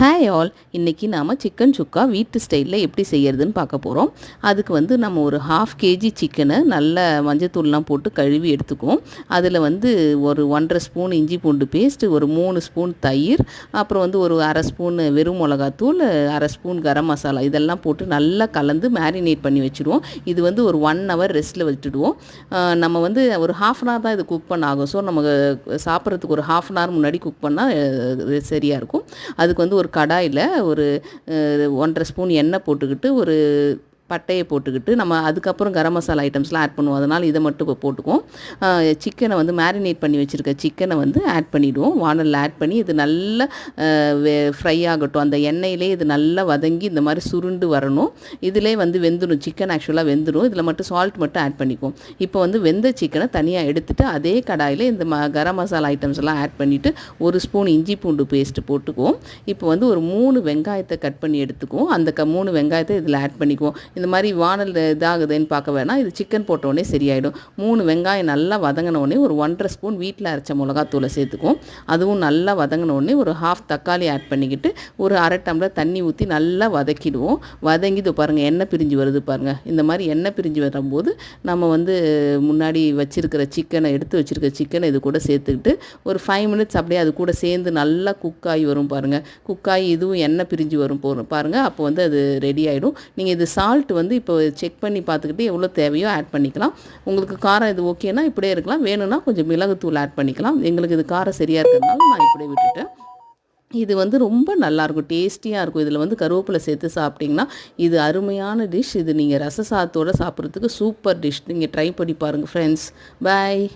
Hi all, இன்றைக்கி நாம் chicken சுக்கா வீட்டு ஸ்டைலில் எப்படி செய்கிறதுன்னு பார்க்க போகிறோம். அதுக்கு வந்து நம்ம ஒரு 1/2 kg சிக்கனை நல்ல மஞ்சத்தூள்லாம் போட்டு கழுவி எடுத்துக்குவோம். அதில் வந்து ஒரு 1½ ஸ்பூன் இஞ்சி பூண்டு பேஸ்ட், ஒரு 3 ஸ்பூன் தயிர், அப்புறம் வந்து ஒரு 1/2 ஸ்பூன் வெறும் மிளகாத்தூள், 1/2 ஸ்பூன் கரம் மசாலா இதெல்லாம் போட்டு நல்லா கலந்து மேரினேட் பண்ணி வச்சுருவோம். இது வந்து ஒரு 1 hour ரெஸ்ட்டில் வச்சுடுவோம். நம்ம வந்து ஒரு 1/2 hour தான் இது குக் பண்ண ஆகும். ஸோ நமக்கு சாப்பிட்றதுக்கு ஒரு 1/2 hour முன்னாடி குக் பண்ணால் சரியாக இருக்கும். அதுக்கு வந்து ஒரு கடாயில் ஒரு 1½ ஸ்பூன் எண்ணெய் போட்டுக்கிட்டு, ஒரு பட்டையை போட்டுக்கிட்டு, நம்ம அதுக்கப்புறம் கரம் மசாலா ஐட்டம்ஸ்லாம் ஆட் பண்ணுவோம். அதனால் இதை மட்டும் இப்போ போட்டுக்குவோம். சிக்கனை வந்து மேரினேட் பண்ணி வச்சுருக்க சிக்கனை வந்து ஆட் பண்ணிவிடுவோம். வானலில் ஆட் பண்ணி இது நல்லா ஃப்ரை ஆகட்டும். அந்த எண்ணெயிலே இது நல்லா வதங்கி இந்த மாதிரி சுருண்டு வரணும். இதிலே வந்து வெந்துடும். சிக்கன் ஆக்சுவலாக வெந்துடும். இதில் மட்டும் சால்ட் மட்டும் ஆட் பண்ணிக்குவோம். இப்போ வந்து வெந்த சிக்கனை தனியாக எடுத்துகிட்டு அதே கடாயில் இந்த கரம் மசாலா ஐட்டம்ஸ் எல்லாம் ஆட் பண்ணிவிட்டு 1 ஸ்பூன் இஞ்சி பூண்டு பேஸ்ட்டு போட்டுக்குவோம். இப்போ வந்து ஒரு 3 வெங்காயத்தை கட் பண்ணி எடுத்துக்குவோம். அந்த 3 வெங்காயத்தை இதில் ஆட் பண்ணிக்குவோம். இந்த மாதிரி வானல் இதாகுதுன்னு பார்க்க வேணாம். இது சிக்கன் போட்டோடனே சரியாயிடும். 3 வெங்காயம் நல்லா வதங்கினோடனே ஒரு 1½ ஸ்பூன் வீட்டில் அரைச்ச மிளகாத்தூளை சேர்த்துக்குவோம். அதுவும் நல்லா வதங்கினோடனே ஒரு 1/2 தக்காளி ஆட் பண்ணிக்கிட்டு ஒரு 1/2 டம்ளர் தண்ணி ஊற்றி நல்லா வதக்கிடுவோம். வதங்கி இது பாருங்கள், எண்ணெய் பிரிஞ்சு வருது பாருங்கள். இந்த மாதிரி எண்ணெய் பிரிஞ்சு வரும்போது நம்ம வந்து முன்னாடி வச்சுருக்கிற சிக்கனை எடுத்து வச்சுருக்க சிக்கனை இது கூட சேர்த்துக்கிட்டு ஒரு 5 minutes அப்படியே அது கூட சேர்ந்து நல்லா குக்காகி வரும் பாருங்கள். குக்காகி இதுவும் எண்ணெய் பிரிஞ்சு வரும் பாருங்கள். அப்போ வந்து அது ரெடி ஆகிடும். நீங்கள் இது சால்ட் வந்து இப்போ செக் பண்ணி பார்த்துக்கிட்டு எவ்வளோ தேவையோ ஆட் பண்ணிக்கலாம். உங்களுக்கு காரம் இது ஓகேனா இப்படியே இருக்கலாம். வேணும்னா கொஞ்சம் மிளகுத்தூள் ஆட் பண்ணிக்கலாம். எங்களுக்கு இது காரம் சரியாக இருக்கிறதுனால நான் இப்படியே விட்டுட்டேன். இது வந்து ரொம்ப நல்லாயிருக்கும், டேஸ்டியாக இருக்கும். இதில் வந்து கருவேப்பிலை சேர்த்து சாப்பிட்டிங்கன்னா இது அருமையான டிஷ். இது நீங்கள் ரச சாதத்தோடு சாப்பிட்றதுக்கு சூப்பர் டிஷ். நீங்கள் ட்ரை பண்ணி பாருங்கள் ஃப்ரெண்ட்ஸ். பாய்.